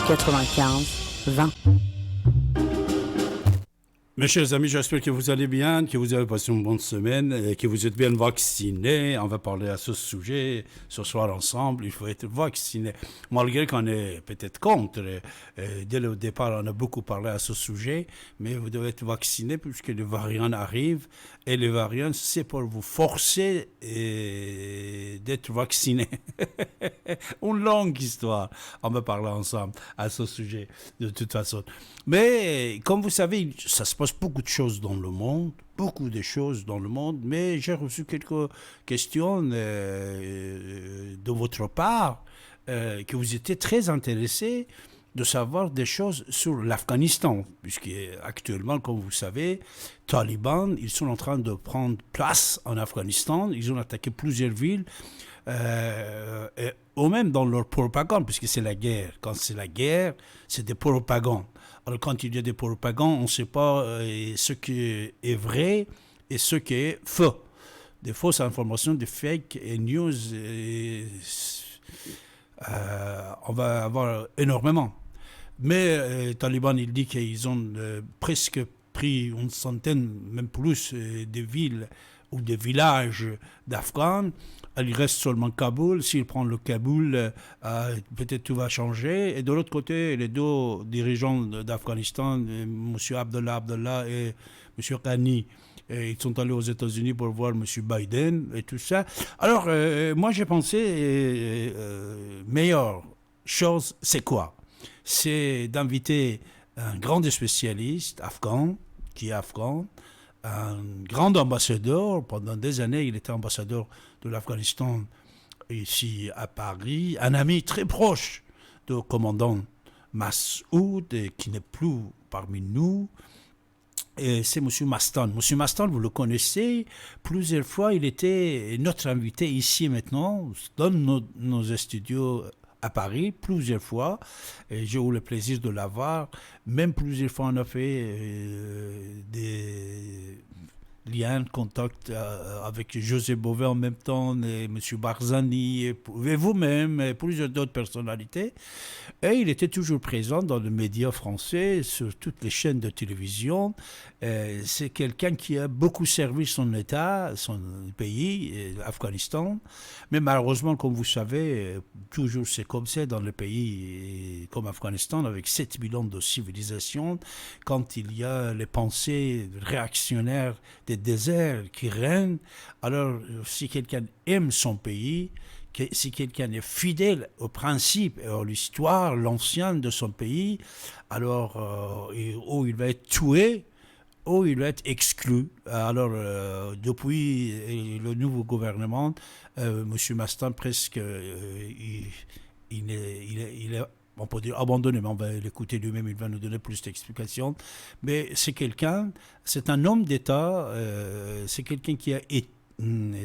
95 20. Mes chers amis, j'espère que vous allez bien, que vous avez passé une bonne semaine, et que vous êtes bien vaccinés. On va parler à ce sujet ce soir ensemble. Il faut être vacciné. Malgré qu'on est peut-être contre, dès le départ, on a beaucoup parlé à ce sujet, mais vous devez être vacciné puisque les variants arrivent. Et les variants, c'est pour vous forcer d'être vacciné. Une longue histoire. On va parler ensemble à ce sujet, de toute façon. Mais comme vous savez, ça se passe beaucoup de choses dans le monde, beaucoup de choses dans le monde, mais j'ai reçu quelques questions de votre part, que vous étiez très intéressés de savoir des choses sur l'Afghanistan, puisque actuellement, comme vous savez, Taliban, ils sont en train de prendre place en Afghanistan, ils ont attaqué plusieurs villes, et ou même dans leur propagande, puisque c'est la guerre. Quand c'est la guerre, c'est des propagandes. Alors quand il y a des propagandes, on ne sait pas ce qui est vrai et ce qui est faux. Des fausses informations, des fake news, on va avoir énormément. Mais Taliban, il dit qu'ils ont presque pris une centaine, même plus, de villes ou des villages d'Afghans. Il reste seulement Kaboul. S'il prend le Kaboul, peut-être tout va changer. Et de l'autre côté, les deux dirigeants d'Afghanistan, M. Abdullah et M. Ghani, ils sont allés aux États-Unis pour voir M. Biden et tout ça. Alors, moi, j'ai pensé, meilleure chose, c'est quoi? C'est d'inviter un grand spécialiste afghan, qui est afghan, un grand ambassadeur. Pendant des années, il était ambassadeur de l'Afghanistan ici à Paris, un ami très proche du commandant Massoud, qui n'est plus parmi nous. Et c'est M. Mastan. M. Mastan, vous le connaissez, plusieurs fois, il était notre invité ici maintenant, dans nos studios à Paris, plusieurs fois. Et j'ai eu le plaisir de l'avoir. Même plusieurs fois, on a fait des liens, contacts avec José Bové en même temps, et M. Barzani, et vous-même, et plusieurs d'autres personnalités. Et il était toujours présent dans les médias français, sur toutes les chaînes de télévision. C'est quelqu'un qui a beaucoup servi son État, son pays, l'Afghanistan. Mais malheureusement, comme vous savez, toujours c'est comme ça dans le pays comme Afghanistan, avec 7 millions de civilisation, quand il y a les pensées réactionnaires des déserts qui règnent, alors si quelqu'un aime son pays, si quelqu'un est fidèle aux principes et à l'histoire, l'ancienne de son pays, alors où il va être tué, ou il va être exclu. Alors, depuis le nouveau gouvernement, M. Mastan, presque, il est, on peut dire abandonné, mais on va l'écouter lui-même, il va nous donner plus d'explications. Mais c'est un homme d'État, c'est quelqu'un qui a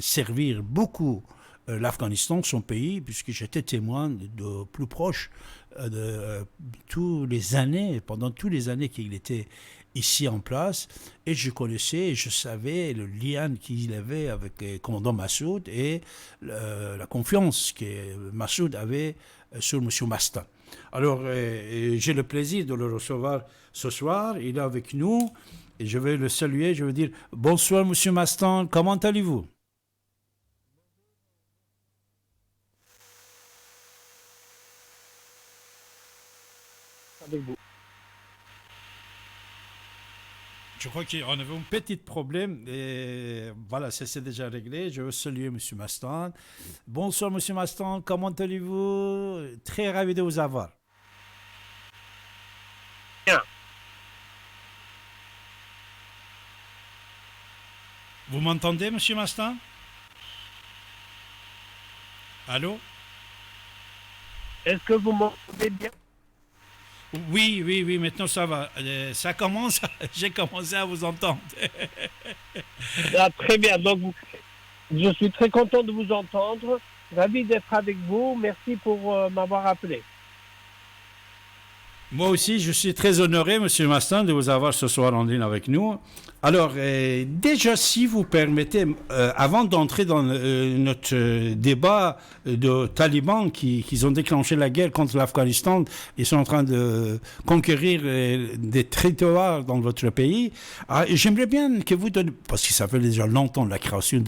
servi beaucoup l'Afghanistan, son pays, puisque j'étais témoin de plus proche pendant toutes les années qu'il était ici en place, et je connaissais et je savais le lien qu'il avait avec le commandant Massoud et la confiance que Massoud avait sur M. Mastan. Alors, j'ai le plaisir de le recevoir ce soir, il est avec nous, et je vais le saluer, je vais dire « Bonsoir M. Mastan, comment allez-vous » avec vous. Je crois qu'on avait un petit problème et voilà, ça c'est déjà réglé. Je veux saluer M. Mastan. Bonsoir M. Mastan, comment allez-vous? Très ravi de vous avoir. Bien. Vous m'entendez M. Mastan? Allô? Est-ce que vous m'entendez bien? Oui, maintenant ça va. Ça commence, j'ai commencé à vous entendre. Ah, très bien, donc je suis très content de vous entendre, ravi d'être avec vous, merci pour m'avoir appelé. Moi aussi, je suis très honoré, Monsieur Mastin, de vous avoir ce soir en ligne avec nous. Alors, déjà, si vous permettez, avant d'entrer dans notre débat de talibans qui ont déclenché la guerre contre l'Afghanistan, ils sont en train de conquérir des territoires dans votre pays. J'aimerais bien que vous donniez, parce que ça fait déjà longtemps la création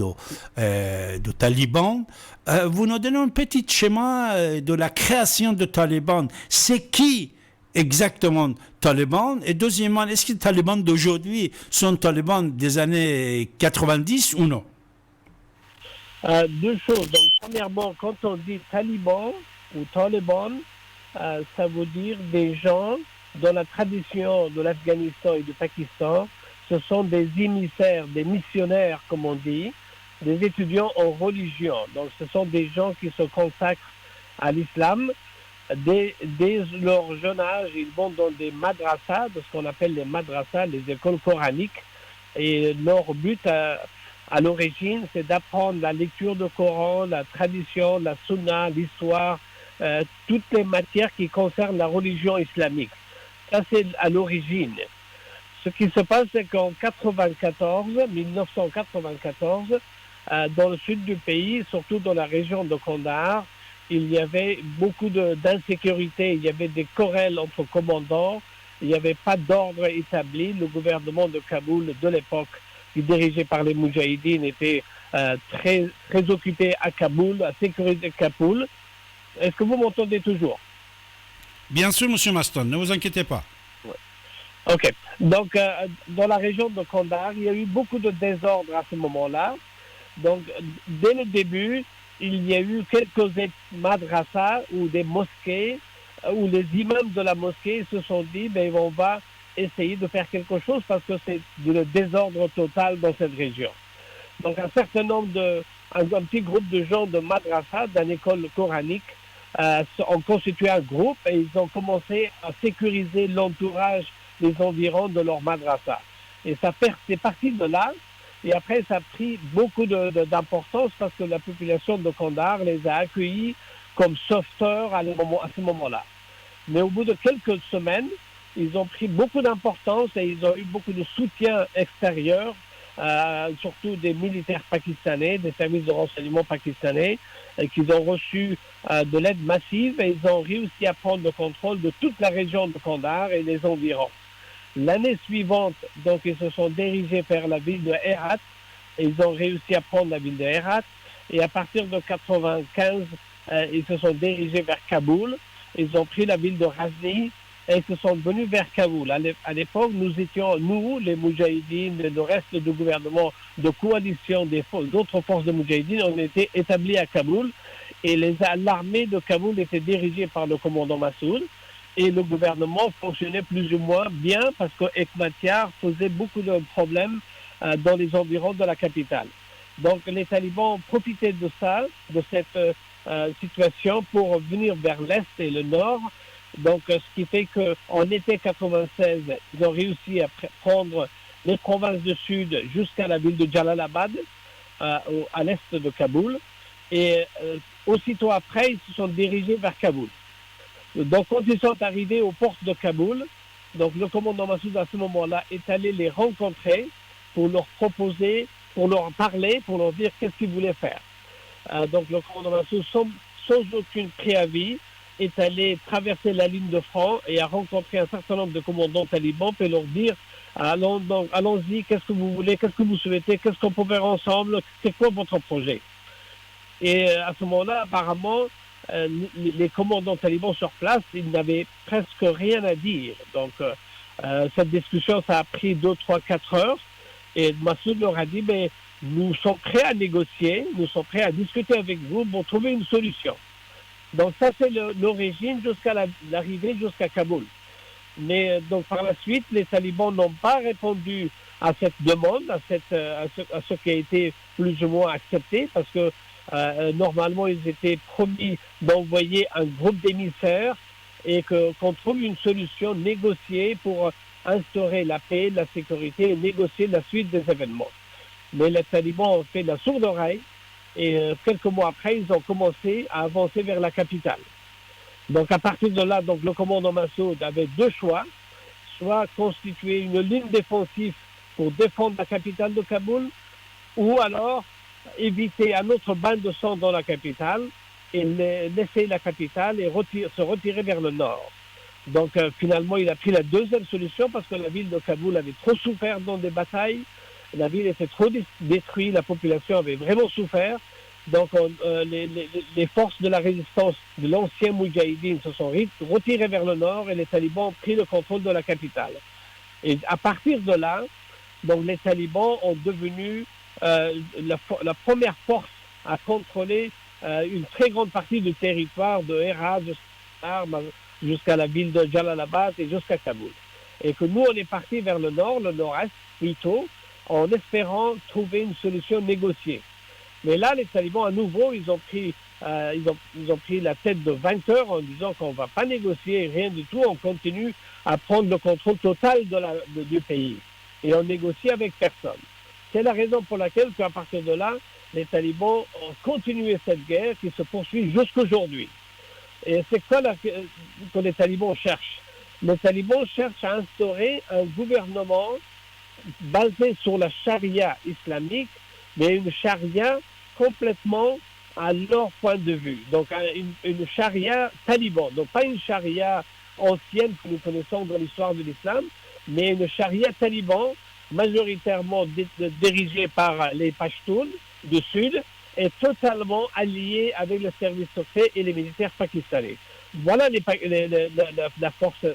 de talibans, vous nous donnez un petit schéma de la création de talibans. C'est qui exactement talibans? Et deuxièmement, est-ce que les talibans d'aujourd'hui sont talibans des années 90 ou non? Deux choses. Donc, premièrement, quand on dit taliban ou taliban, ça veut dire des gens dans la tradition de l'Afghanistan et du Pakistan. Ce sont des émissaires, des missionnaires, comme on dit, des étudiants en religion. Donc, ce sont des gens qui se consacrent à l'islam. Dès leur jeune âge, ils vont dans des madrasas, de ce qu'on appelle les madrasas, les écoles coraniques. Et leur but à l'origine, c'est d'apprendre la lecture du Coran, la tradition, la sunna, l'histoire, toutes les matières qui concernent la religion islamique. Ça, c'est à l'origine. Ce qui se passe, c'est qu'en 1994, dans le sud du pays, surtout dans la région de Kandahar, il y avait beaucoup d'insécurité, il y avait des querelles entre commandants, il n'y avait pas d'ordre établi. Le gouvernement de Kaboul de l'époque, dirigé par les Moudjahidines, était très occupé à Kaboul, à sécuriser Kaboul. Est-ce que vous m'entendez toujours? Bien sûr, Monsieur Maston, ne vous inquiétez pas. Ouais. OK. Donc, dans la région de Kandahar, il y a eu beaucoup de désordre à ce moment-là. Donc, dès le début, il y a eu quelques madrasas ou des mosquées où les imams de la mosquée se sont dit on va essayer de faire quelque chose parce que c'est le désordre total dans cette région. Donc un certain nombre un petit groupe de gens de madrasa, d'une école coranique, ont constitué un groupe et ils ont commencé à sécuriser l'entourage des environs de leur madrasa. Et c'est parti de là. Et après, ça a pris beaucoup d'importance parce que la population de Kandahar les a accueillis comme sauveteurs à ce moment-là. Mais au bout de quelques semaines, ils ont pris beaucoup d'importance et ils ont eu beaucoup de soutien extérieur, surtout des militaires pakistanais, des services de renseignement pakistanais, et qu'ils ont reçu de l'aide massive et ils ont réussi à prendre le contrôle de toute la région de Kandahar et les environs. L'année suivante, donc, ils se sont dirigés vers la ville de Herat et ils ont réussi à prendre la ville de Herat. Et à partir de 1995, ils se sont dirigés vers Kaboul. Ils ont pris la ville de Ghazni et ils se sont venus vers Kaboul. À l'époque, nous étions, les Moudjahidines, le reste du gouvernement de coalition d'autres forces de Moudjahidines, on était établis à Kaboul. Et l'armée de Kaboul était dirigée par le commandant Massoud. Et le gouvernement fonctionnait plus ou moins bien parce que Hekmatyar faisait beaucoup de problèmes dans les environs de la capitale. Donc les talibans ont profité de ça, de cette situation pour venir vers l'est et le nord. Donc ce qui fait qu'en été 96, ils ont réussi à prendre les provinces du sud jusqu'à la ville de Jalalabad, à l'est de Kaboul. Et aussitôt après, ils se sont dirigés vers Kaboul. Donc, quand ils sont arrivés aux portes de Kaboul, donc le commandant Massoud, à ce moment-là, est allé les rencontrer pour leur proposer, pour leur parler, pour leur dire qu'est-ce qu'ils voulaient faire. Donc, le commandant Massoud, sans aucun préavis, est allé traverser la ligne de front et a rencontré un certain nombre de commandants talibans pour leur dire allons-y, qu'est-ce que vous voulez, qu'est-ce que vous souhaitez, qu'est-ce qu'on peut faire ensemble, c'est quoi votre projet? Et à ce moment-là, apparemment, les commandants talibans sur place, ils n'avaient presque rien à dire. Donc, cette discussion, ça a pris 2, 3, 4 heures. Et Massoud leur a dit, nous sommes prêts à négocier, nous sommes prêts à discuter avec vous pour trouver une solution. Donc, ça, c'est l'origine jusqu'à l'arrivée jusqu'à Kaboul. Mais donc, par la suite, les talibans n'ont pas répondu à cette demande, à ce qui a été plus ou moins accepté, parce que normalement, ils étaient promis d'envoyer un groupe d'émissaires et qu'on trouve une solution négociée pour instaurer la paix, la sécurité et négocier la suite des événements. Mais les talibans ont fait la sourde oreille et quelques mois après, ils ont commencé à avancer vers la capitale. Donc à partir de là, donc, le commandant Massoud avait deux choix, soit constituer une ligne défensive pour défendre la capitale de Kaboul, ou alors éviter un autre bain de sang dans la capitale et laisser la capitale et se retirer vers le nord. Donc finalement, il a pris la deuxième solution parce que la ville de Kaboul avait trop souffert dans des batailles. La ville était trop détruite, la population avait vraiment souffert. Donc les forces de la résistance de l'ancien Moudjahidine se sont retirées vers le nord et les talibans ont pris le contrôle de la capitale. Et à partir de là, donc les talibans ont devenu la première force à contrôler une très grande partie du territoire de Herat jusqu'à la ville de Jalalabad et jusqu'à Kaboul. Et que nous, on est parti vers le nord, le nord-est plutôt, en espérant trouver une solution négociée. Mais là, les talibans, à nouveau, ils ont pris la tête de vainqueur en disant qu'on ne va pas négocier, rien du tout, on continue à prendre le contrôle total du pays. Et on négocie avec personne. C'est la raison pour laquelle, qu'à partir de là, les talibans ont continué cette guerre qui se poursuit jusqu'aujourd'hui. Et c'est quoi que les talibans cherchent? Les talibans cherchent à instaurer un gouvernement basé sur la charia islamique, mais une charia complètement à leur point de vue. Donc une charia taliban, donc pas une charia ancienne que nous connaissons dans l'histoire de l'islam, mais une charia taliban majoritairement dirigée par les Pashtuns du sud et totalement alliée avec le service secret et les militaires pakistanais. Voilà la force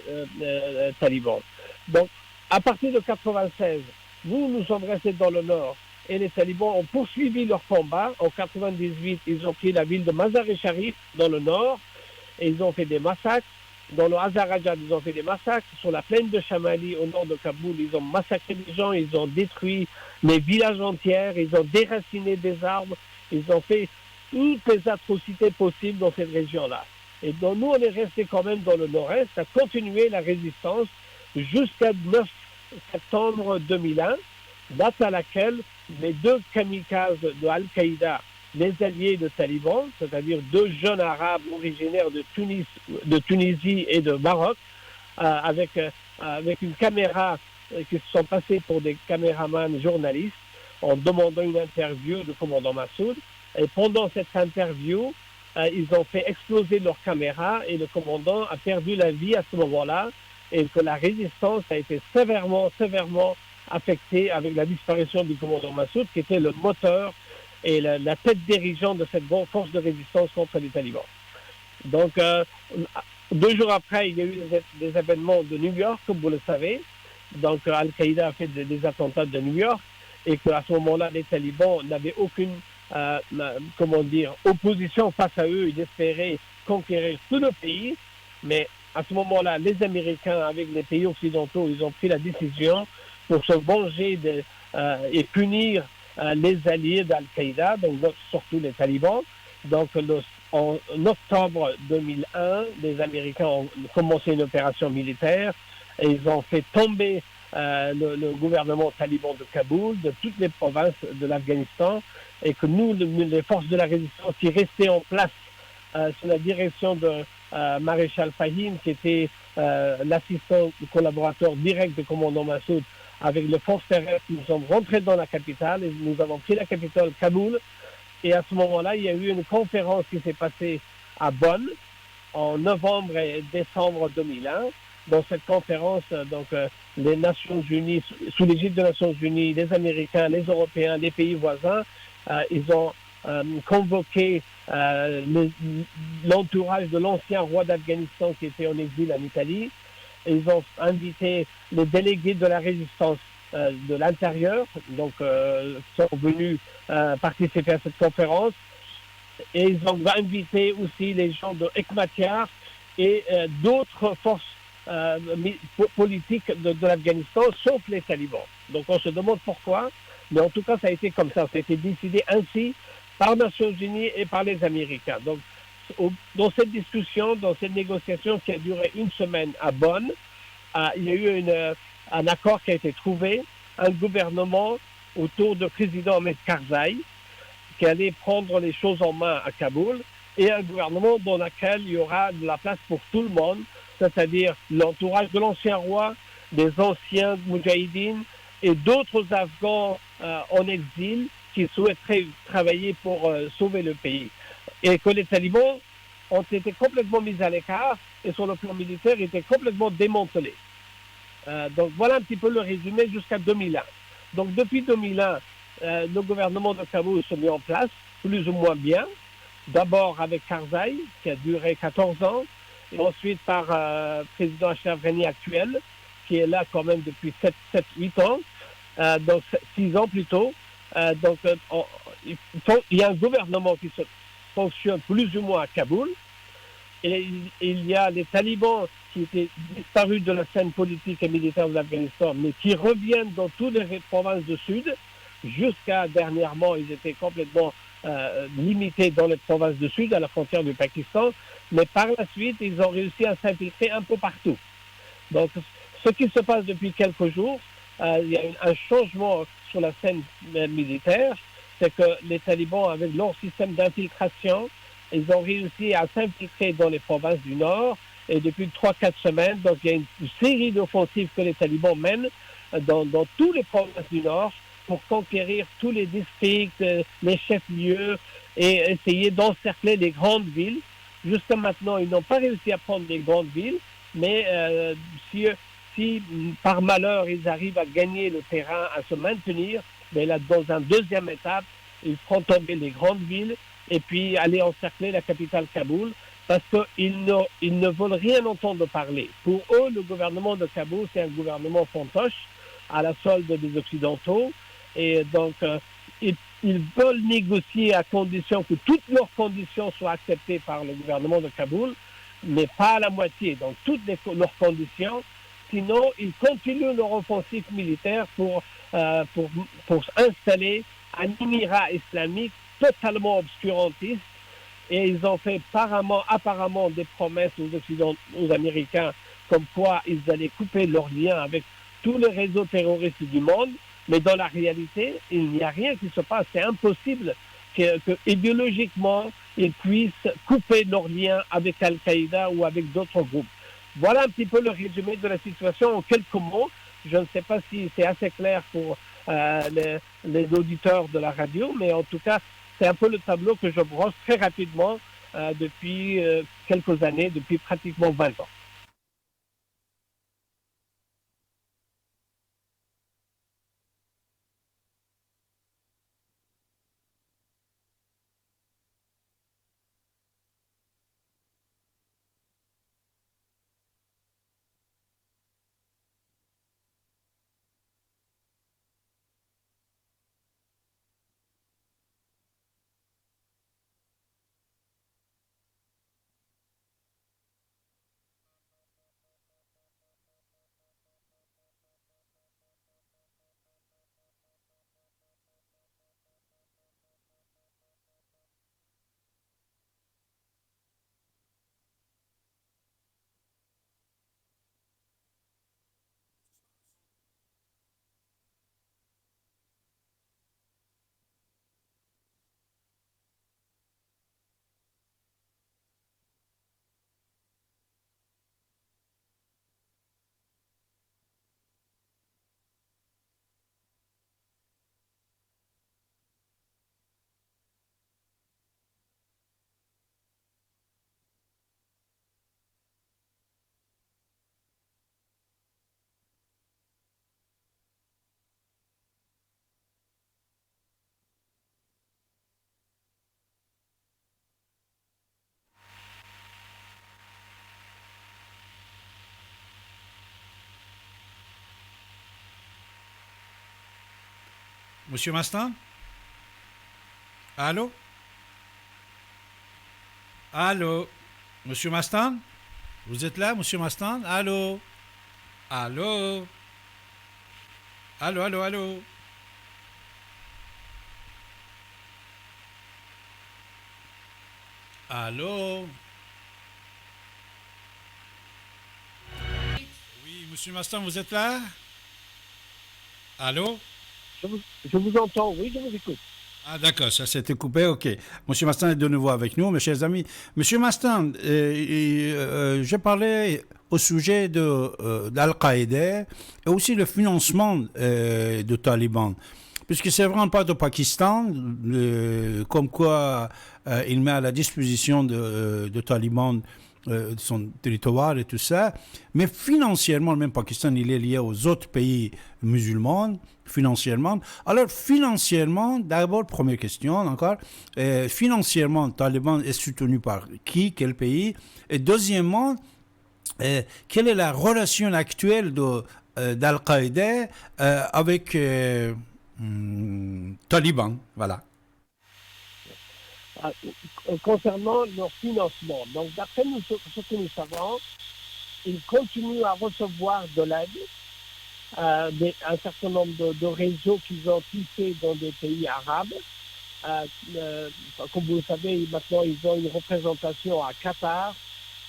taliban. Donc, à partir de 1996, nous sommes restés dans le nord et les talibans ont poursuivi leur combat. En 1998, ils ont pris la ville de Mazar-e-Sharif dans le nord et ils ont fait des massacres. Dans le Hazarajat, ils ont fait des massacres. Sur la plaine de Chamali, au nord de Kaboul, ils ont massacré des gens, ils ont détruit les villages entiers, ils ont déraciné des arbres, ils ont fait toutes les atrocités possibles dans cette région-là. Et donc nous, on est resté quand même dans le nord-est, à continuer la résistance jusqu'à 9 septembre 2001, date à laquelle les deux kamikazes de Al-Qaïda, les alliés de talibans, c'est-à-dire deux jeunes arabes originaires de Tunisie et de Maroc, avec une caméra qui se sont passés pour des caméramans journalistes, en demandant une interview du commandant Massoud. Et pendant cette interview, ils ont fait exploser leur caméra et le commandant a perdu la vie à ce moment-là et que la résistance a été sévèrement affectée avec la disparition du commandant Massoud, qui était le moteur et la tête dirigeante de cette grande force de résistance contre les talibans. Donc, 2 jours après, il y a eu des événements de New York, comme vous le savez. Donc, Al-Qaïda a fait des attentats de New York et qu'à ce moment-là, les talibans n'avaient aucune opposition face à eux. Ils espéraient conquérir tout le pays. Mais à ce moment-là, les Américains, avec les pays occidentaux, ils ont pris la décision pour se venger et punir les alliés d'Al-Qaïda, donc surtout les talibans. Donc en octobre 2001, les Américains ont commencé une opération militaire et ils ont fait tomber le gouvernement taliban de Kaboul, de toutes les provinces de l'Afghanistan, et que nous, les forces de la résistance qui restaient en place sous la direction de Maréchal Fahim, qui était l'assistant, le collaborateur direct du commandant Massoud, avec les forces terrestres, nous sommes rentrés dans la capitale et nous avons pris la capitale Kaboul. Et à ce moment-là, il y a eu une conférence qui s'est passée à Bonn en novembre et décembre 2001. Dans cette conférence, les Nations Unies, sous l'égide des Nations Unies, les Américains, les Européens, les pays voisins, ils ont convoqué l'entourage de l'ancien roi d'Afghanistan qui était en exil en Italie. Ils ont invité les délégués de la résistance de l'intérieur, donc sont venus participer à cette conférence. Et ils ont invité aussi les gens de Hekmatyar et d'autres forces politiques de l'Afghanistan, sauf les talibans. Donc on se demande pourquoi, mais en tout cas ça a été comme ça. Ça a été décidé ainsi par les Nations Unies et par les Américains. Donc dans cette discussion, dans cette négociation qui a duré une semaine à Bonn, il y a eu un accord qui a été trouvé, un gouvernement autour du président Ahmed Karzai, qui allait prendre les choses en main à Kaboul et un gouvernement dans lequel il y aura de la place pour tout le monde, c'est-à-dire l'entourage de l'ancien roi, des anciens moudjahidines et d'autres Afghans en exil qui souhaiteraient travailler pour sauver le pays. Et que les talibans ont été complètement mis à l'écart et sur le plan militaire étaient complètement démantelés. Donc voilà un petit peu le résumé jusqu'à 2001. Donc depuis 2001, le gouvernement de Kaboul se met en place, plus ou moins bien. D'abord avec Karzai, qui a duré 14 ans, et ensuite par le président Ashraf Ghani actuel, qui est là quand même depuis 7-8 ans, donc 6 ans plutôt. Donc il y a un gouvernement qui fonctionne plus ou moins à Kaboul, et il y a les talibans qui étaient disparus de la scène politique et militaire de l'Afghanistan, mais qui reviennent dans toutes les provinces du Sud. Jusqu'à dernièrement, ils étaient complètement limités dans les provinces du Sud, à la frontière du Pakistan, mais par la suite, ils ont réussi à s'infiltrer un peu partout. Donc, ce qui se passe depuis quelques jours, il y a un changement sur la scène militaire, c'est que les talibans, avec leur système d'infiltration, ils ont réussi à s'infiltrer dans les provinces du Nord, et depuis 3-4 semaines, donc il y a une série d'offensives que les talibans mènent dans toutes les provinces du Nord pour conquérir tous les districts, les chefs-lieux et essayer d'encercler les grandes villes. Jusqu'à maintenant, ils n'ont pas réussi à prendre les grandes villes, mais si par malheur ils arrivent à gagner le terrain, à se maintenir, mais là, dans une deuxième étape, ils feront tomber les grandes villes et puis aller encercler la capitale Kaboul, parce qu'ils ne veulent rien entendre parler. Pour eux, le gouvernement de Kaboul, c'est un gouvernement fantoche, à la solde des Occidentaux, et donc ils veulent négocier à condition que toutes leurs conditions soient acceptées par le gouvernement de Kaboul, mais pas à la moitié, donc toutes leurs conditions, sinon ils continuent leur offensive militaire pour installer un émirat islamique totalement obscurantiste. Et ils ont fait apparemment des promesses aux Américains comme quoi ils allaient couper leurs liens avec tous les réseaux terroristes du monde. Mais dans la réalité, il n'y a rien qui se passe. C'est impossible que idéologiquement, ils puissent couper leurs liens avec Al-Qaïda ou avec d'autres groupes. Voilà un petit peu le résumé de la situation en quelques mots. Je ne sais pas si c'est assez clair pour les auditeurs de la radio, mais en tout cas, c'est un peu le tableau que je brosse très rapidement depuis quelques années, depuis pratiquement 20 ans. Monsieur Mastin? Allô? Allô? Monsieur Mastin? Vous êtes là, Monsieur Mastin? Allô? Allô? Allô, allô, allô? Allô? Oui, Monsieur Mastin, vous êtes là? Allô? Je vous entends, oui, je vous écoute. Ah d'accord, ça s'était coupé, ok. Monsieur Mastan est de nouveau avec nous, mes chers amis. Monsieur Mastan, je parlais au sujet d'Al-Qaïda et aussi le financement de Taliban. Puisque c'est vraiment pas au Pakistan, comme quoi il met à la disposition de Taliban son territoire et tout ça. Mais financièrement, le même Pakistan, il est lié aux autres pays musulmans, financièrement. Alors, financièrement, d'abord, première question encore, financièrement, le Taliban est soutenu par qui, quel pays? Et deuxièmement, quelle est la relation actuelle d'Al-Qaïda avec Taliban? Voilà. Concernant leur financement. Donc, d'après nous, ce que nous savons, ils continuent à recevoir de l'aide, un certain nombre de réseaux qu'ils ont tissés dans des pays arabes. Comme vous le savez, maintenant, ils ont une représentation à Qatar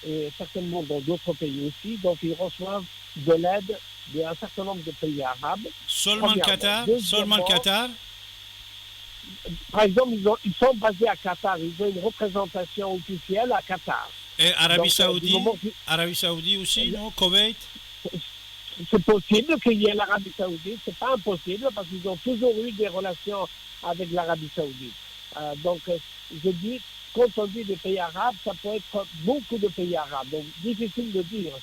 et certainement dans d'autres pays aussi. Donc, ils reçoivent de l'aide d'un certain nombre de pays arabes. Seulement le Qatar? Seulement le Qatar? Par exemple, ils sont basés à Qatar. Ils ont une représentation officielle à Qatar. Et Arabie Saoudite? Arabie Saoudite aussi, non? Koweït? C'est possible qu'il y ait l'Arabie Saoudite. C'est pas impossible parce qu'ils ont toujours eu des relations avec l'Arabie Saoudite. Donc, je dis, quand on dit des pays arabes, ça peut être beaucoup de pays arabes. Donc, difficile de dire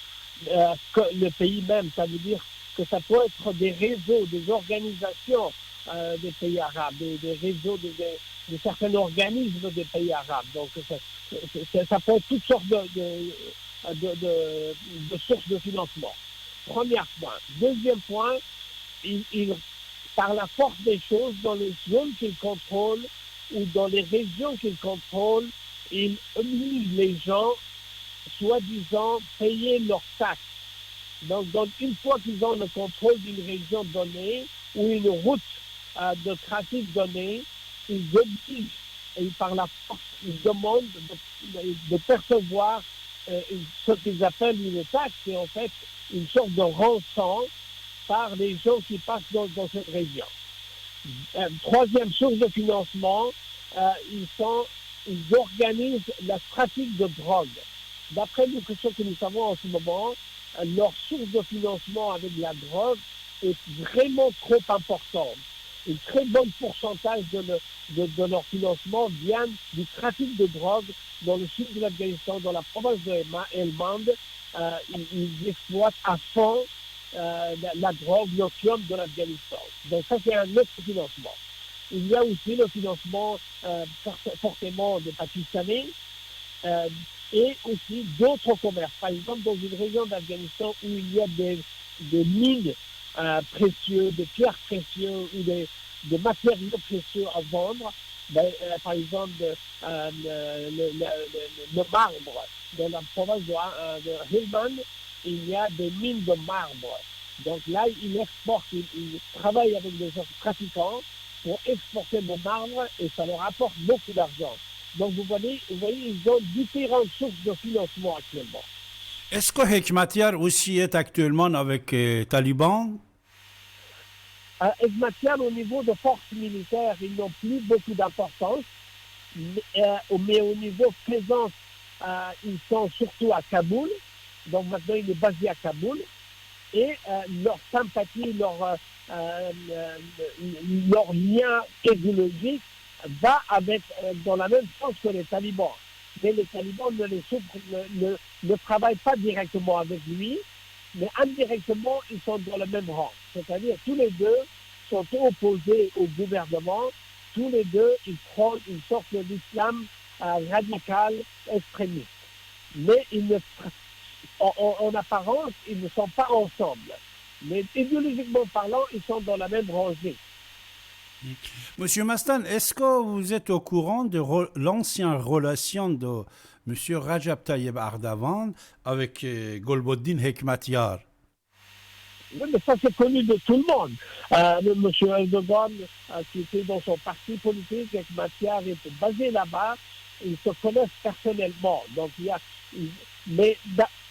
que le pays même, ça veut dire que ça peut être des réseaux, des organisations des pays arabes, des réseaux de certains organismes des pays arabes. Donc, ça peut être toutes sortes de sources de financement. Premier point. Deuxième point, par la force des choses, dans les zones qu'ils contrôlent ou dans les régions qu'ils contrôlent, ils obligent les gens, soi-disant, payer leurs taxes. Donc, une fois qu'ils ont le contrôle d'une région donnée ou une route de trafic donnée, ils obligent, et par la force, ils demandent de percevoir ce qu'ils appellent une taxe, et en fait, une sorte de rançon par les gens qui passent dans cette région. Troisième source de financement, ils organisent le trafic de drogue. D'après nous, ce que nous savons en ce moment, leur source de financement avec la drogue est vraiment trop importante. Un très bon pourcentage de leur financement vient du trafic de drogue dans le sud de l'Afghanistan, dans la province de Helmand. Ils exploitent à fond la drogue, l'opium de l'Afghanistan. Donc ça, c'est un autre financement. Il y a aussi le financement forcément des Pakistanais et aussi d'autres commerces. Par exemple, dans une région d'Afghanistan où il y a des mines précieux, des pierres précieuses ou des matériaux précieux à vendre, par exemple le marbre. Dans la province de Helmand, il y a des mines de marbre. Donc là, ils exportent, ils travaillent avec des trafiquants pour exporter le marbre et ça leur apporte beaucoup d'argent. Donc vous voyez, ils ont différentes sources de financement actuellement. Est-ce que Hekmatyar aussi est actuellement avec Taliban? Hekmatyar, au niveau de forces militaires, ils n'ont plus beaucoup d'importance, mais au niveau présence, ils sont surtout à Kaboul. Donc maintenant, il est basé à Kaboul. Et leur sympathie, leur lien idéologique va dans la même sens que les talibans. Mais les talibans ne travaillent pas directement avec lui, mais indirectement, ils sont dans le même rang. C'est-à-dire, tous les deux sont opposés au gouvernement. Tous les deux, ils prônent une sorte de l'islam radical, extrémiste. Mais en apparence, ils ne sont pas ensemble. Mais idéologiquement parlant, ils sont dans la même rangée. Monsieur Mastan, est-ce que vous êtes au courant de l'ancienne relation de Monsieur Rajab Tayyip Erdogan avec Golbuddin Hekmatyar? Oui, mais ça, c'est connu de tout le monde. Monsieur Erdogan, qui était dans son parti politique, Hekmatyar était basé là-bas, ils se connaissent personnellement. Donc, mais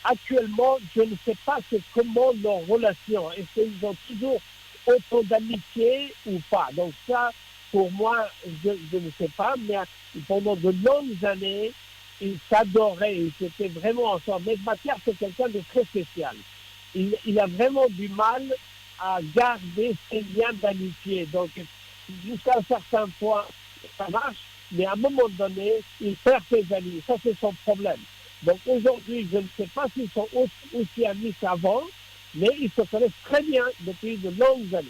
actuellement, je ne sais pas comment leur relation. Est-ce qu'ils ont toujours autant d'amitié ou pas? Donc ça, Pour moi, je ne sais pas, mais pendant de longues années, il s'adorait, il était vraiment ensemble. Mais Mathias, c'est quelqu'un de très spécial. Il a vraiment du mal à garder ses liens d'amitié. Donc, jusqu'à un certain point, ça marche, mais à un moment donné, il perd ses amis. Ça, c'est son problème. Donc, aujourd'hui, je ne sais pas s'ils sont aussi amis qu'avant, mais ils se connaissent très bien depuis de longues années.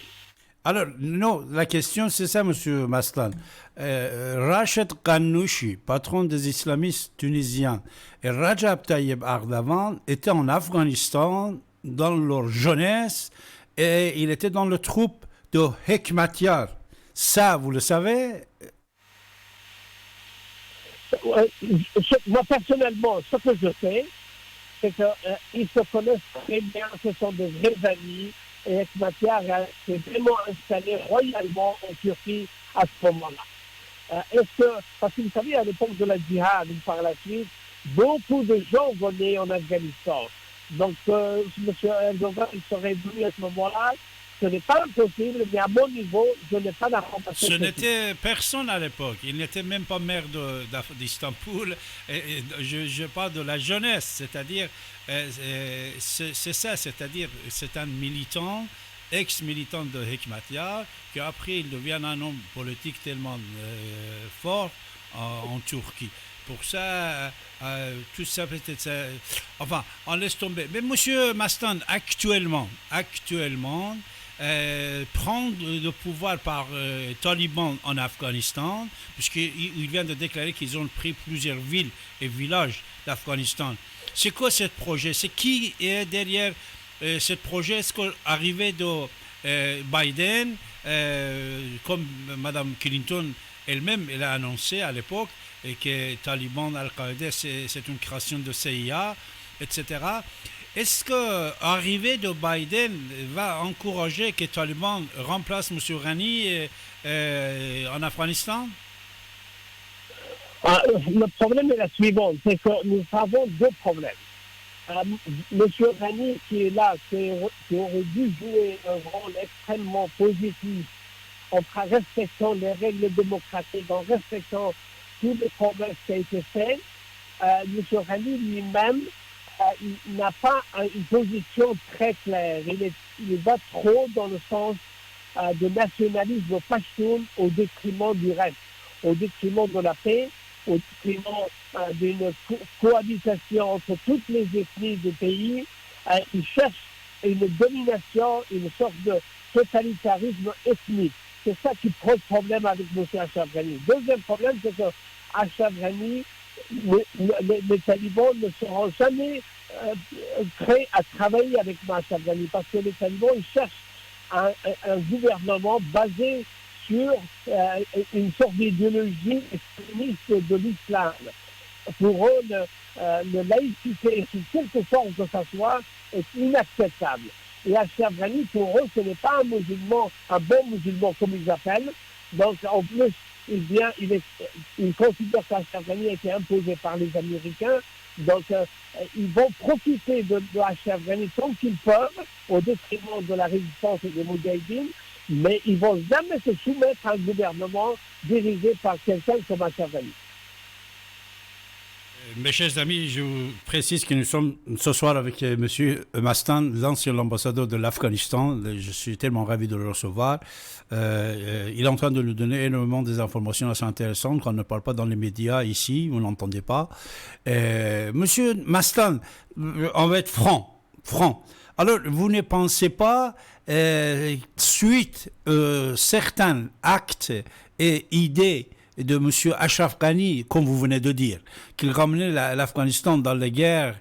Alors, non, la question, c'est ça, Monsieur Maslan. Rached Ghannouchi, patron des islamistes tunisiens, et Rajab Tayyip Erdogan étaient en Afghanistan dans leur jeunesse et il était dans le troupe de Hekmatyar. Ça, vous le savez? Moi, personnellement, ce que je sais, c'est qu'ils se connaissent très bien, ce sont de vrais amis, et Hekmatyar s'est vraiment installé royalement en Turquie à ce moment-là. Parce que vous savez, à l'époque de la djihad, par la suite, beaucoup de gens venaient en Afghanistan. Donc, M. Erdogan, il serait venu à ce moment-là. Ce n'est pas impossible, mais à mon niveau, je n'ai pas d'informations. Ce n'était personne à l'époque. Il n'était même pas maire d'Istanbul. Je parle de la jeunesse, c'est-à-dire, c'est ça, c'est-à-dire, c'est un militant, ex-militant de Hekmatyar, qui après il devient un homme politique tellement fort en Turquie. Pour ça, tout ça peut-être... enfin, on laisse tomber. Mais Monsieur Mastan, actuellement, prendre le pouvoir par talibans en Afghanistan, puisqu'il vient de déclarer qu'ils ont pris plusieurs villes et villages d'Afghanistan. C'est quoi ce projet? C'est qui est derrière ce projet? Est-ce qu'arrivé de Biden, comme Mme Clinton elle-même, elle a annoncé à l'époque que Taliban, Al-Qaïda, c'est une création de CIA, etc. Est-ce que l'arrivée de Biden va encourager que les talibans remplacent M. Ghani en Afghanistan? Le problème est la suivante, c'est que nous avons deux problèmes. M. Ghani qui est là, qui aurait dû jouer un rôle extrêmement positif en respectant les règles démocratiques, en respectant tous les promesses qui ont été faites, M. Ghani lui-même il n'a pas une position très claire. Il va trop dans le sens de nationalisme pashtun au détriment du reste, au détriment de la paix, au détriment d'une cohabitation entre toutes les ethnies du pays. Il cherche une domination, une sorte de totalitarisme ethnique. C'est ça qui pose problème avec M. Ashraf Ghani. Deuxième problème, c'est que Ashraf Ghani, les talibans ne seront jamais prêts à travailler avec Ashraf Ghani parce que les talibans ils cherchent un gouvernement basé sur une sorte d'idéologie extrémiste de l'islam. Pour eux, le laïcité, sous quelque forme que ce soit, est inacceptable. Et Ashraf Ghani, pour eux, ce n'est pas un bon musulman comme ils appellent. Donc, en plus, il considère qu'Ashraf Ghani a été imposé par les Américains. Donc, ils vont profiter de Ashraf Ghani tant qu'ils peuvent, au détriment de la résistance et des Moudjahidines, mais ils ne vont jamais se soumettre à un gouvernement dirigé par quelqu'un comme Ashraf Ghani. Mes chers amis, je vous précise que nous sommes ce soir avec M. Mastan, l'ancien ambassadeur de l'Afghanistan. Je suis tellement ravi de le recevoir. Il est en train de nous donner énormément des informations assez intéressantes qu'on ne parle pas dans les médias ici, vous n'entendez pas. Monsieur Mastan, on va être franc. Alors, vous ne pensez pas, suite certains actes et idées de M. Ashraf Ghani, comme vous venez de dire, qu'il ramenait l'Afghanistan dans les guerres,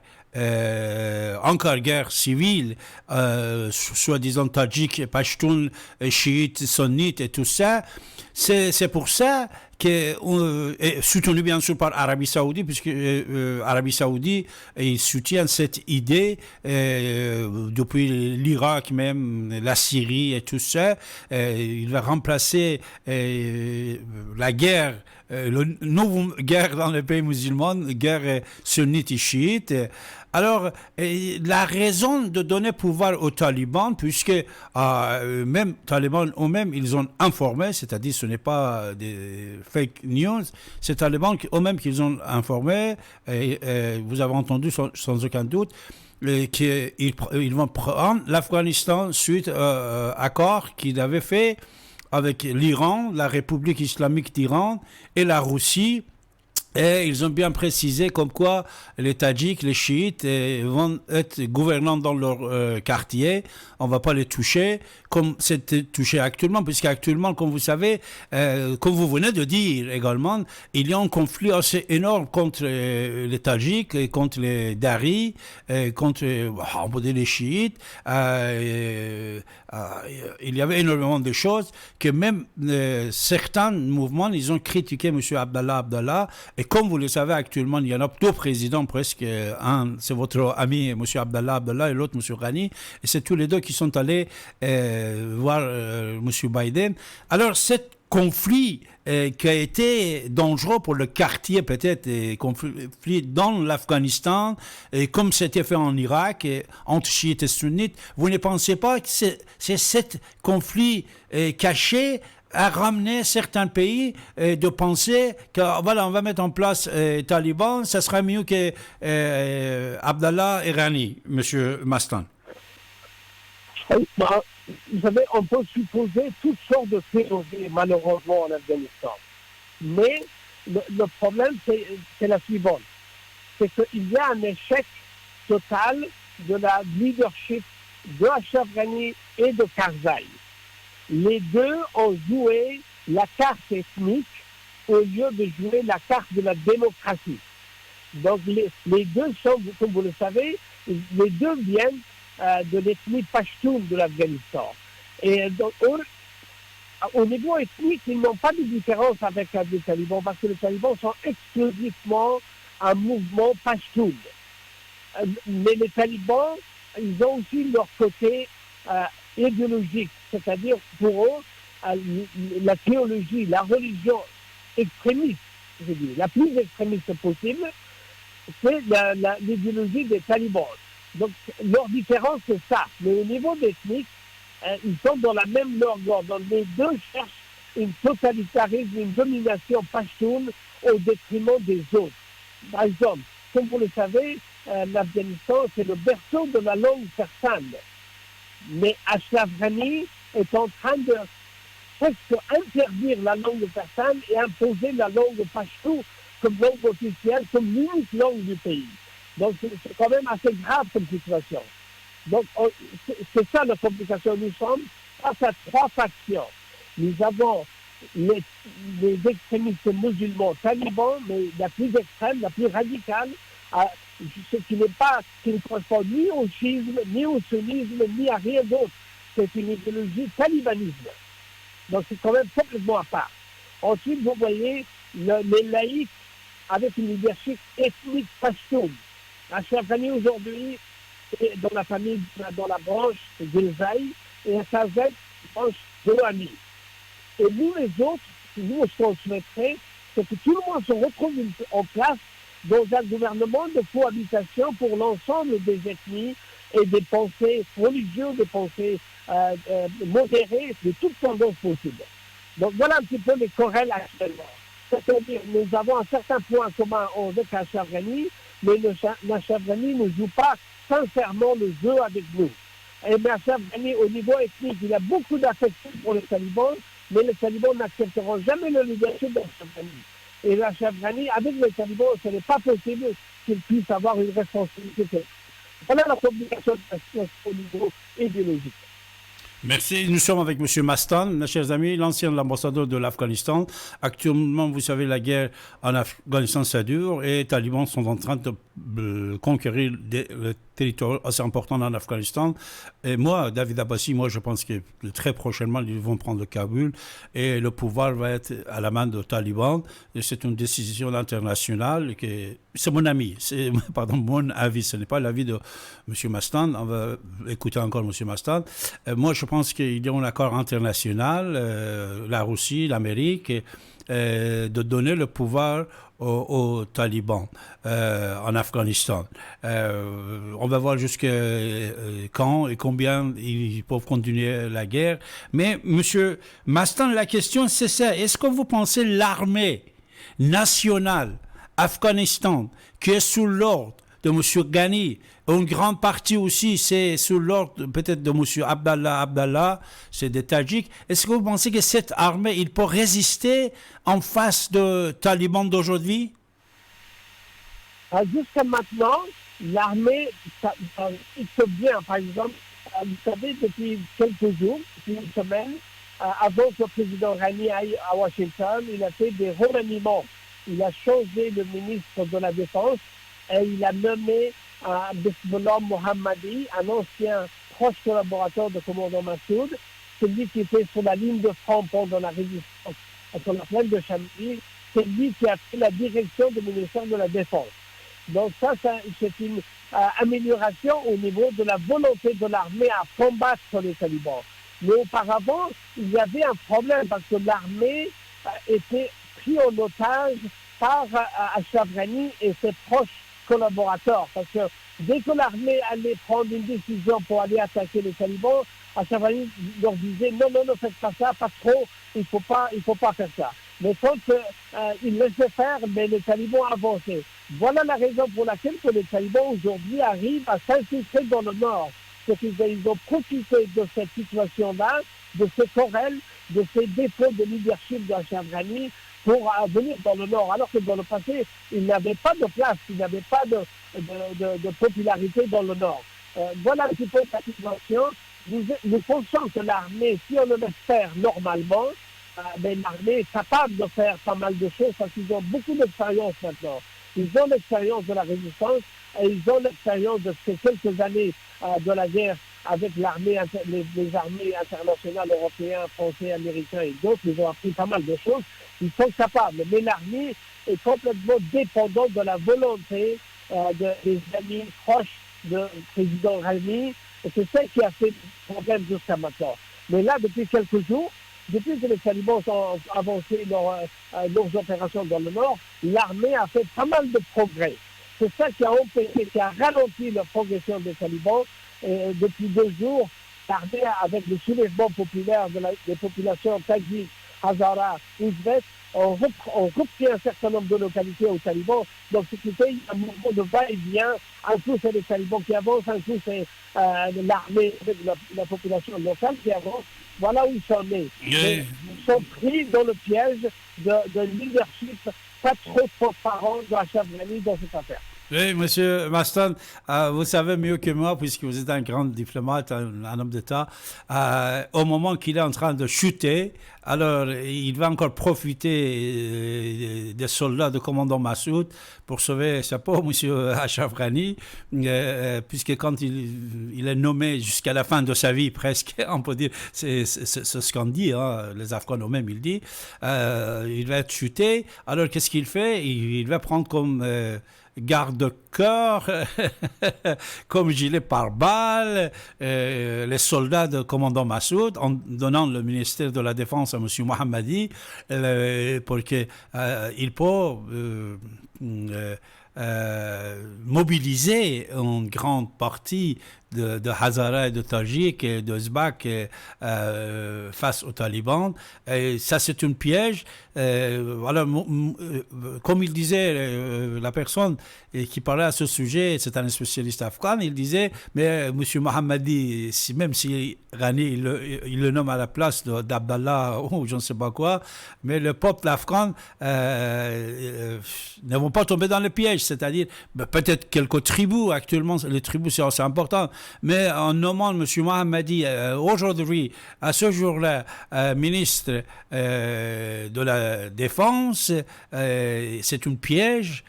encore guerre civile, soi-disant tadjik, pashtun, chiite, sunnite et tout ça, c'est pour ça que, soutenu bien sûr par Arabie Saoudite, puisque Arabie Saoudite il soutient cette idée depuis l'Irak même, la Syrie et tout ça. Il va remplacer la guerre la nouvelle guerre dans les pays musulmans, guerre sunnite et chiite. Alors, la raison de donner pouvoir aux talibans, puisque même talibans eux-mêmes, ils ont informé, c'est-à-dire ce n'est pas des fake news, c'est talibans eux-mêmes qu'ils ont informé, et vous avez entendu sans aucun doute, qu'ils vont prendre l'Afghanistan suite à accord qu'ils avaient fait avec l'Iran, la République islamique d'Iran et la Russie. Et ils ont bien précisé comme quoi les Tadjiks, les chiites, vont être gouvernants dans leur quartier. On ne va pas les toucher comme c'est touché actuellement, puisqu'actuellement, comme vous savez, comme vous venez de dire également, il y a un conflit assez énorme contre les Tadjiks, et contre les Dari, contre on peut dire les chiites. Il y avait énormément de choses que même certains mouvements, ils ont critiqué M. Abdallah. Et comme vous le savez, actuellement, il y en a deux présidents presque. Un, c'est votre ami, M. Abdallah, et l'autre, M. Ghani. Et c'est tous les deux qui sont allés voir M. Biden. Alors, cet conflit qui a été dangereux pour le quartier, peut-être, conflit dans l'Afghanistan, comme c'était fait en Irak, entre chiites et sunnites, vous ne pensez pas que c'est cet conflit caché à ramener certains pays de penser que voilà, on va mettre en place Taliban, ça sera mieux que Abdallah et Ghani, M. Mastan. Vous savez, on peut supposer toutes sortes de théories, malheureusement, en Afghanistan. Mais le problème, c'est la suivante. C'est qu'il y a un échec total de la leadership de Ashraf Ghani et de Karzai. Les deux ont joué la carte ethnique au lieu de jouer la carte de la démocratie. Donc les deux sont, comme vous le savez, les deux viennent de l'ethnie Pashtun de l'Afghanistan. Et donc, au niveau ethnique, ils n'ont pas de différence avec les talibans, parce que les talibans sont exclusivement un mouvement Pashtun. Mais les talibans, ils ont aussi leur côté idéologique, c'est-à-dire pour eux, la théologie, la religion extrémiste, je dis, la plus extrémiste possible, c'est l'idéologie des talibans. Donc, leur différence, c'est ça. Mais au niveau ethnique, ils sont dans la même longueur. Donc, les deux cherchent une totalitarisme, une domination pashtoune au détriment des autres. Par exemple, comme vous le savez, l'Afghanistan, c'est le berceau de la langue persane. Mais Ashraf Ghani est en train de presque interdire la langue persane et imposer la langue pashto comme langue officielle, comme l'unique langue du pays. Donc, c'est quand même assez grave comme situation. Donc, c'est ça la complication. Nous sommes face à trois factions. Nous avons les extrémistes musulmans talibans, mais la plus extrême, la plus radicale, ce qui ne correspond ni au chiisme, ni au sunnisme, ni à rien d'autre. C'est une idéologie talibanisme. Donc, c'est quand même complètement à part. Ensuite, vous voyez les laïcs avec une leadership ethnique pashtoun. Ashraf Ghani aujourd'hui est dans la famille, dans la branche Gilzaï et à Kazet, branche Dohani. Et nous les autres, nous ce qu'on souhaiterait, c'est que tout le monde se retrouve en place dans un gouvernement de cohabitation pour l'ensemble des ethnies et des pensées religieuses, des pensées modérées, de toutes tendances possibles. Donc voilà un petit peu les querelles actuellement. C'est-à-dire, nous avons un certain point commun avec Ashraf Ghani, mais Ashraf Ghani ne joue pas sincèrement le jeu avec nous. Et Ashraf Ghani, au niveau ethnique, il a beaucoup d'affection pour les talibans, mais les talibans n'accepteront jamais le leadership d'Ashraf Ghani. Et Ashraf Ghani, avec les talibans, ce n'est pas possible qu'il puisse avoir une responsabilité. Voilà la complication au niveau idéologique. Merci. Nous sommes avec M. Mastan, mes chers amis, l'ancien ambassadeur de l'Afghanistan. Actuellement, vous savez, la guerre en Afghanistan, ça dure et les talibans sont en train de conquérir le territoire assez important en Afghanistan. Et moi, David Abbassi, moi je pense que très prochainement, ils vont prendre le Kaboul et le pouvoir va être à la main des talibans. Et c'est une décision internationale c'est mon ami, c'est pardon, mon avis, ce n'est pas l'avis de M. Mastan. On va écouter encore M. Mastan. Moi, je pense qu'il y a un accord international, la Russie, l'Amérique, de donner le pouvoir aux talibans en Afghanistan. On va voir jusqu'à quand et combien ils peuvent continuer la guerre. Mais, M. Mastan, la question, c'est ça. Est-ce que vous pensez l'armée nationale Afghanistan, qui est sous l'ordre de M. Ghani, une grande partie aussi, c'est sous l'ordre peut-être de M. Abdallah, c'est des Tadjiks. Est-ce que vous pensez que cette armée, il peut résister en face de talibans d'aujourd'hui? Jusqu'à maintenant, l'armée se bien. Par exemple, vous savez, depuis quelques jours, depuis une semaine, avant que le président Ghani aille à Washington, il a fait des remaniements. Il a changé le ministre de la Défense et il a nommé Bismillah Mohammadi, un ancien proche collaborateur de commandant Massoud, celui qui était sur la ligne de front pendant la résistance sur la plaine de Chambi. C'est lui qui a fait la direction du ministère de la Défense. Donc ça c'est une amélioration au niveau de la volonté de l'armée à combattre les talibans. Mais auparavant, il y avait un problème parce que l'armée était pris en otage par Ashraf Ghani et ses proches collaborateurs. Parce que dès que l'armée allait prendre une décision pour aller attaquer les talibans, Ashraf Ghani leur disait non, ne faites pas ça, pas trop, il faut pas faire ça. Mais quand ils laissaient faire, mais les talibans avançaient. Voilà la raison pour laquelle les talibans aujourd'hui arrivent à s'infiltrer dans le nord. C'est qu'ils ont profité de cette situation-là, de ces querelles, de ces défauts de leadership d'Ashraf Ghani pour venir dans le nord, alors que dans le passé, il n'avait pas de place, il n'avait pas de popularité dans le nord. Voilà un petit peu la situation. Nous pensons que l'armée, si on le laisse faire normalement, mais l'armée est capable de faire pas mal de choses parce qu'ils ont beaucoup d'expérience maintenant. Ils ont l'expérience de la résistance et ils ont l'expérience de ces quelques années de la guerre avec l'armée, les armées internationales européennes, français, américains et d'autres. Ils ont appris pas mal de choses. Ils sont capables. Mais l'armée est complètement dépendante de la volonté des amis proches du président Ghani. Et c'est ça qui a fait problème jusqu'à maintenant. Mais là, depuis quelques jours, depuis que les talibans ont avancé leurs opérations dans le nord, l'armée a fait pas mal de progrès. C'est ça qui a empêché, qui a ralenti la progression des talibans. Et depuis 2 jours, l'armée, avec le soulèvement populaire des populations tadjiques, Hazara, Ouzbek, ont repris un certain nombre de localités aux talibans. Donc, ce qui fait un mouvement de va-et-vient. Un coup, c'est les talibans qui avancent, un coup, c'est l'armée avec la population locale qui avance. Voilà où ils sont nés. Ils sont pris dans le piège de leadership pas trop transparent de Ashraf Ghani dans cette affaire. Oui, Monsieur Mastan, vous savez mieux que moi, puisque vous êtes un grand diplomate, un homme d'État, au moment qu'il est en train de chuter, alors il va encore profiter des soldats de commandant Massoud pour sauver sa peau, Monsieur Ashraf Ghani, puisque quand il est nommé jusqu'à la fin de sa vie, presque, on peut dire, c'est ce qu'on dit, hein, les Afghans eux-mêmes, il dit, il va être chuté, alors qu'est-ce qu'il fait? Il va prendre comme garde-corps, comme gilet pare-balles, les soldats de commandant Massoud, en donnant le ministère de la Défense à M. Mohammadi, pour qu'il peut mobiliser une grande partie de Hazara et de Tadjik et de Ouzbek face aux talibans. Et ça, c'est un piège. Voilà, comme il disait, la personne qui parlait à ce sujet, c'est un spécialiste afghan, il disait, mais M. Mohammadi, même si Ghani, il le nomme à la place d'Abdallah ou je ne sais pas quoi, mais le peuple afghan ne vont pas tomber dans le piège, c'est-à-dire peut-être quelques tribus, actuellement, les tribus, c'est important, mais en nommant M. Mohammadi aujourd'hui, à ce jour-là, ministre de la Défense, c'est un piège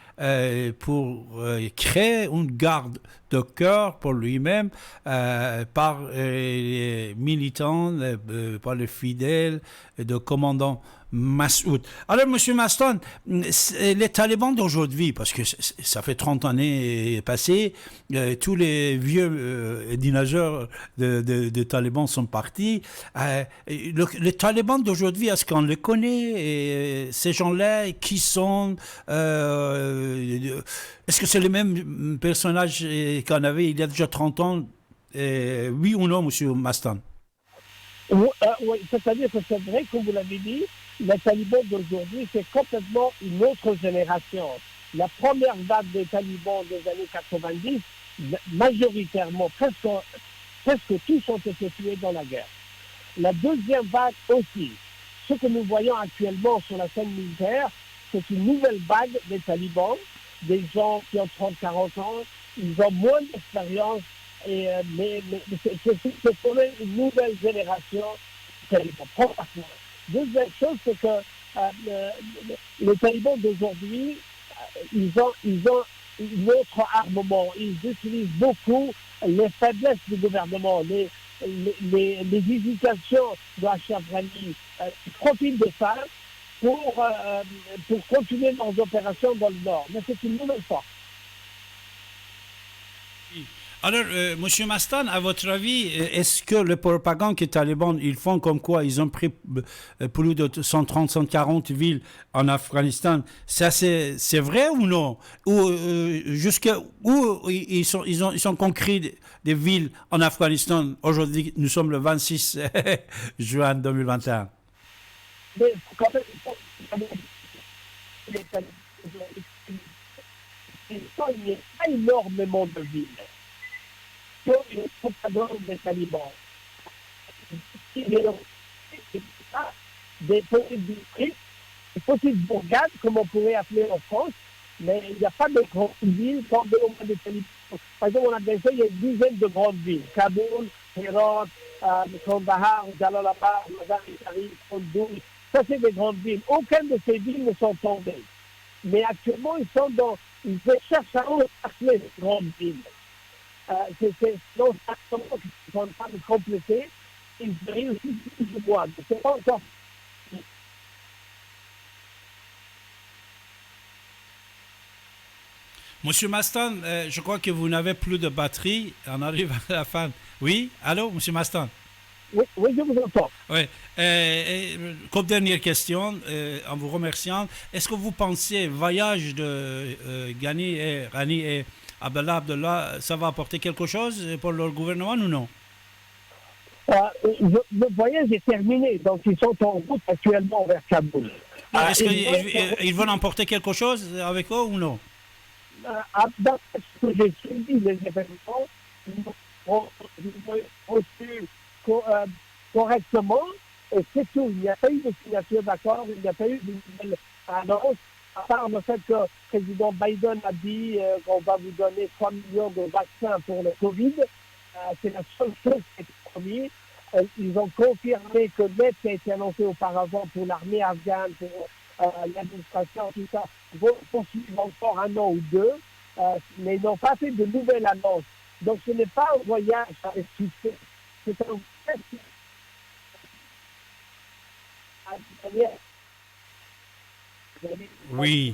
pour créer une garde de cœur pour lui-même par les militants, par les fidèles de commandant Massoud. Alors, M. Maston, les talibans d'aujourd'hui, parce que ça fait 30 années passées, tous les vieux dinosaures de talibans sont partis. Les talibans d'aujourd'hui, est-ce qu'on les connaît? Et ces gens-là, qui sont est-ce que c'est les mêmes personnages qu'on avait il y a déjà 30 ans? Oui ou non, M. Maston? Oui, c'est-à-dire que c'est vrai, comme vous l'avez dit, les talibans d'aujourd'hui, c'est complètement une autre génération. La première vague des talibans des années 90, majoritairement, presque tous ont été tués dans la guerre. La deuxième vague aussi. Ce que nous voyons actuellement sur la scène militaire, c'est une nouvelle vague des talibans, des gens qui ont 30-40 ans, ils ont moins d'expérience, mais c'est quand même une nouvelle génération de talibans. Deuxième chose, c'est que les talibans d'aujourd'hui, ils ont un autre armement. Ils utilisent beaucoup les faiblesses du gouvernement, les hésitations de Ashraf Ghani. Ils profitent de ça pour continuer leurs opérations dans le nord. Mais c'est une nouvelle force. Alors, M. Mastan, à votre avis, est-ce que le propagande que les talibans ils font comme quoi ils ont pris plus de 130, 140 villes en Afghanistan, ça c'est vrai ou non? Ou jusqu'à où ils ont conquis des villes en Afghanistan? Aujourd'hui, nous sommes le 26 juin 2021. Mais quand même, il n'y a pas énormément de villes. Une propagande des talibans. Des petites districts, des petites bourgades, comme on pourrait appeler en France, mais il n'y a pas de grandes villes comme au moins des talibans. Par exemple, on a bien fait, il y a une dizaine de grandes villes. Kaboul, Herat, Kandahar, Jalalabad, Mazar-i-Sharif, Kunduz. Ça, c'est des grandes villes. Aucune de ces villes ne sont tombées. Mais actuellement, ils cherchent à encercler les grandes villes. C'est non seulement qu'ils sont en train de compléter, ils réussissent plus ou moins. C'est pas encore. Monsieur Mastan, je crois que vous n'avez plus de batterie. On arrive à la fin. Oui, allô, Monsieur Mastan? Oui, je vous entends. Oui. Comme dernière question, en vous remerciant, est-ce que vous pensez voyage de Rani et Abdallah, ça va apporter quelque chose pour leur gouvernement ou non? Le voyage est terminé, donc ils sont en route actuellement vers Kaboul. Est-ce qu'ils vont emporter quelque chose avec eux ou non? D'après ce que j'ai suivi les événements, ils ont reçu correctement, et c'est tout. Il n'y a pas eu de signature d'accord, il n'y a pas eu de nouvelle annonce, à part le fait que le président Biden a dit qu'on va vous donner 3 millions de vaccins pour le Covid. C'est la seule chose qui a été promise. Ils ont confirmé que l'aide qui a été annoncée auparavant pour l'armée afghane, pour l'administration, tout ça, vont poursuivre encore 1 an ou 2, mais ils n'ont pas fait de nouvelles annonces. Donc ce n'est pas un voyage avec succès. C'est un voyage oui. Oui.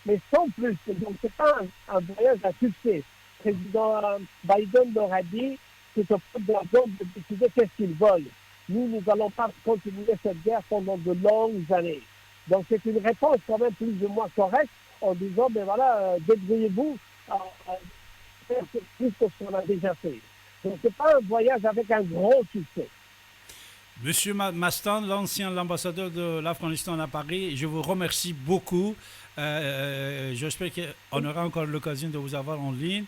Mais sans plus. Donc, ce n'est pas un voyage à succès. Le président Biden leur a dit que c'est au peuple de la zone de décider qu'est-ce qu'ils veulent. Nous n'allons pas continuer cette guerre pendant de longues années. Donc, c'est une réponse quand même plus ou moins correcte en disant, ben voilà, débrouillez-vous, faire plus que ce qu'on a déjà fait. Donc, ce n'est pas un voyage avec un grand succès. Monsieur Mastan, l'ancien ambassadeur de l'Afghanistan à Paris, je vous remercie beaucoup. J'espère qu'on aura encore l'occasion de vous avoir en ligne.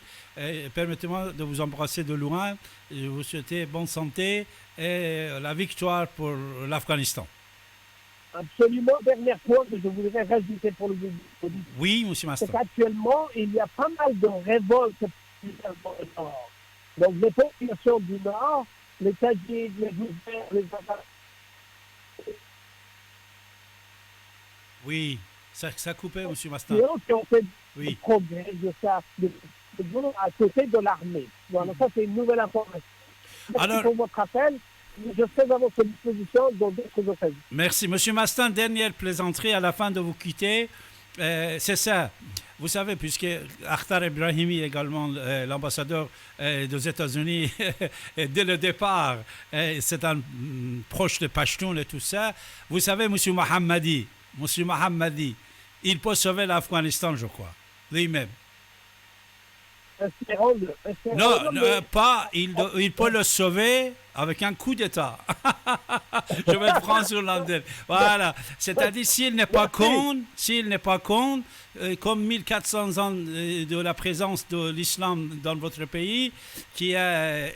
Permettez-moi de vous embrasser de loin. Je vous souhaite bonne santé et la victoire pour l'Afghanistan. Absolument. Dernière point que je voudrais rajouter pour le public. Oui, monsieur Mastan. C'est qu'actuellement, il y a pas mal de révoltes dans le Nord. Donc, les populations du Nord, les Tadjiks, les Ouzbeks, les Afghans, Oui, ça coupait, M. Mastan. Qui ont fait des Oui. progrès à côté de l'armée. Voilà, ça c'est une nouvelle information. Merci Alors, pour votre appel. Je serai à votre disposition dans d'autres occasions. merci. Monsieur Mastin, dernière plaisanterie à la fin de vous quitter. C'est ça. Vous savez, puisque Akhtar Ibrahimi, également l'ambassadeur des États-Unis, dès le départ, c'est un proche de Pashtun et tout ça. Vous savez, Monsieur Mohammadi, il peut sauver l'Afghanistan, je crois, lui-même. Espérons-le. Non, pas. Il peut le sauver avec un coup d'État. Je vais le prendre sur l'antenne. Voilà. C'est-à-dire, s'il n'est pas con, comme 1400 ans de la présence de l'islam dans votre pays, qui a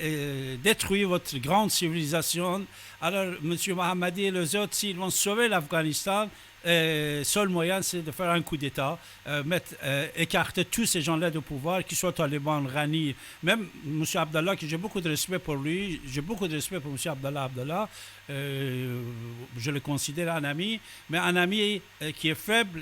détruit votre grande civilisation, alors, M. Mohammadi et les autres, s'ils vont sauver l'Afghanistan, seul moyen, c'est de faire un coup d'État, écarter tous ces gens-là de pouvoir, qu'ils soient talibans, Rani, même M. Abdallah, que j'ai beaucoup de respect pour lui, j'ai beaucoup de respect pour M. Abdallah, je le considère un ami, mais un ami qui est faible,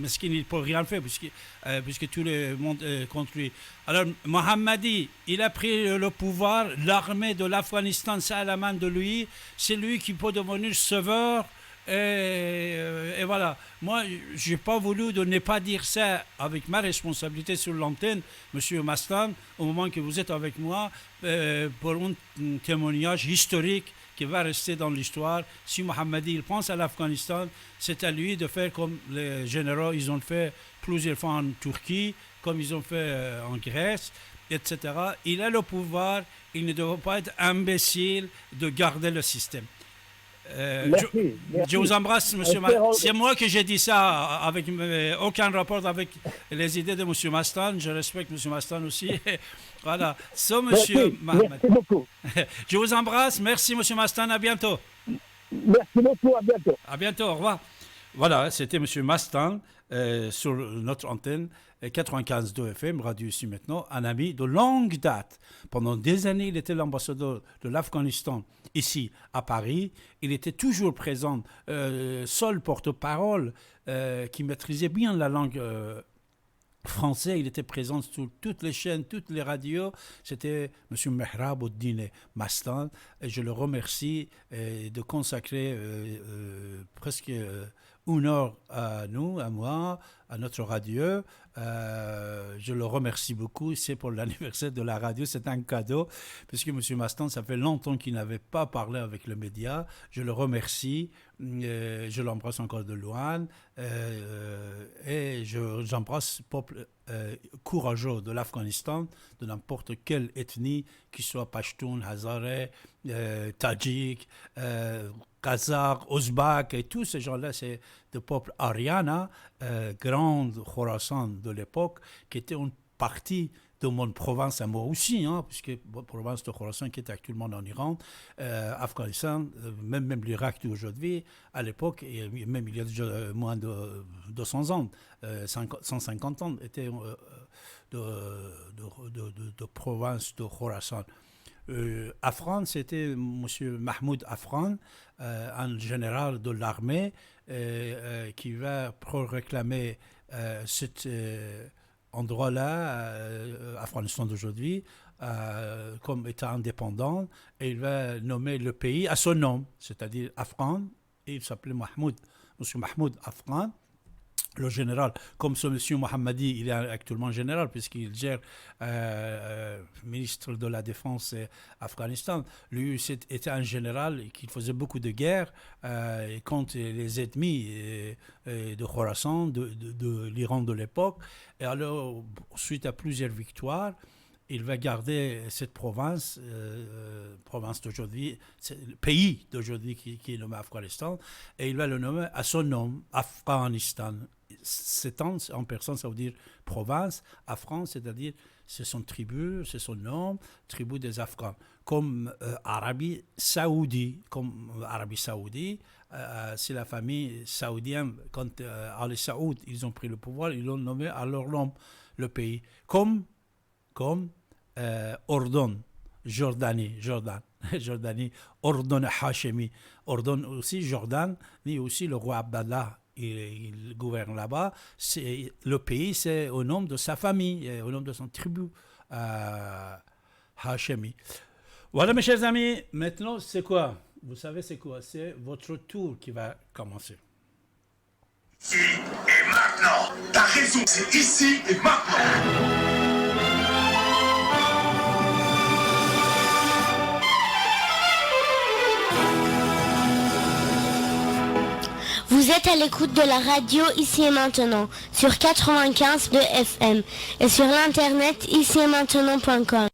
parce qu'il ne peut rien faire, puisque tout le monde est contre lui. Alors, Mohammadi, il a pris le pouvoir, l'armée de l'Afghanistan, c'est à la main de lui, c'est lui qui peut devenir sauveur. Et voilà. Moi, je n'ai pas voulu de ne pas dire ça avec ma responsabilité sur l'antenne, Monsieur Mastan, au moment que vous êtes avec moi, pour un témoignage historique qui va rester dans l'histoire. Si Mohammadi il pense à l'Afghanistan, c'est à lui de faire comme les généraux, ils ont fait plusieurs fois en Turquie, comme ils ont fait en Grèce, etc. Il a le pouvoir, il ne doit pas être imbécile de garder le système. Merci. Je vous embrasse, monsieur. C'est moi que j'ai dit ça avec aucun rapport avec les idées de monsieur Mastan. Je respecte monsieur Mastan aussi. Voilà. So, monsieur merci beaucoup. Je vous embrasse. Merci, monsieur Mastan. À bientôt. Merci beaucoup. À bientôt. À bientôt. Au revoir. Voilà, c'était monsieur Mastan sur notre antenne 95.2 FM, radio ici maintenant, un ami de longue date. Pendant des années, il était l'ambassadeur de l'Afghanistan ici à Paris. Il était toujours présent, seul porte-parole qui maîtrisait bien la langue française. Il était présent sur toutes les chaînes, toutes les radios. C'était M. Mehrab Oddine Mastan. Et je le remercie de consacrer presque une heure à nous, à moi, à notre radio. Je le remercie beaucoup. C'est pour l'anniversaire de la radio. C'est un cadeau. Puisque M. Mastan, ça fait longtemps qu'il n'avait pas parlé avec le média. Je le remercie. Je l'embrasse encore de loin. Et j'embrasse le peuple courageux de l'Afghanistan, de n'importe quelle ethnie, qu'il soit Pashtun, Hazare, Tadjik, Kazakh, Ouzbek, et tous ces gens-là, c'est le peuple Ariana, grande Khorasan de l'époque, qui était une partie de mon province à moi aussi, puisque la province de Khorasan qui est actuellement en Iran, Afghanistan, même l'Irak d'aujourd'hui, à l'époque, et même il y a déjà moins de 200 ans, 150 ans, était de province de Khorasan. Afran, c'était M. Mahmoud Afran, un général de l'armée qui va réclamer cet endroit-là, Afghanistan d'aujourd'hui, comme État indépendant, et il va nommer le pays à son nom, c'est-à-dire Afran, et il s'appelait M. Mahmoud Afran. Le général, comme ce monsieur Mohammadi, il est actuellement général puisqu'il gère ministre de la Défense Afghanistan. Lui était un général qui faisait beaucoup de guerres contre les ennemis de Khorasan, de l'Iran de l'époque. Et alors, suite à plusieurs victoires, il va garder cette province d'aujourd'hui, le pays d'aujourd'hui qui est nommé Afghanistan, et il va le nommer à son nom, Afghanistan. C'est en personne, ça veut dire province. Afghan, c'est-à-dire c'est son tribu, c'est son nom, tribu des Afghans. Comme Arabie Saoudi, c'est la famille saoudienne. Quand Ali Saoud, ils ont pris le pouvoir, ils l'ont nommé à leur nom le pays. Comme Ordon, Jordan, Ordon Hachemi, Ordon aussi, Jordan, mais aussi le roi Abdallah il gouverne là-bas. Le pays, c'est au nom de sa famille, au nom de son tribu Hachemi. Voilà, mes chers amis, maintenant, c'est quoi? Vous savez, c'est quoi? C'est votre tour qui va commencer. Ici et maintenant. T'as raison, c'est ici et maintenant. Vous êtes à l'écoute de la radio Ici et Maintenant sur 95 de FM et sur l'internet icietmaintenant.com.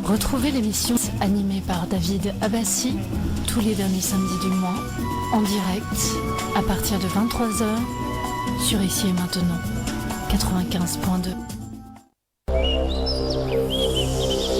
Retrouvez l'émission animée par David Abbassi tous les derniers samedis du mois en direct à partir de 23h sur Ici et Maintenant 95.2.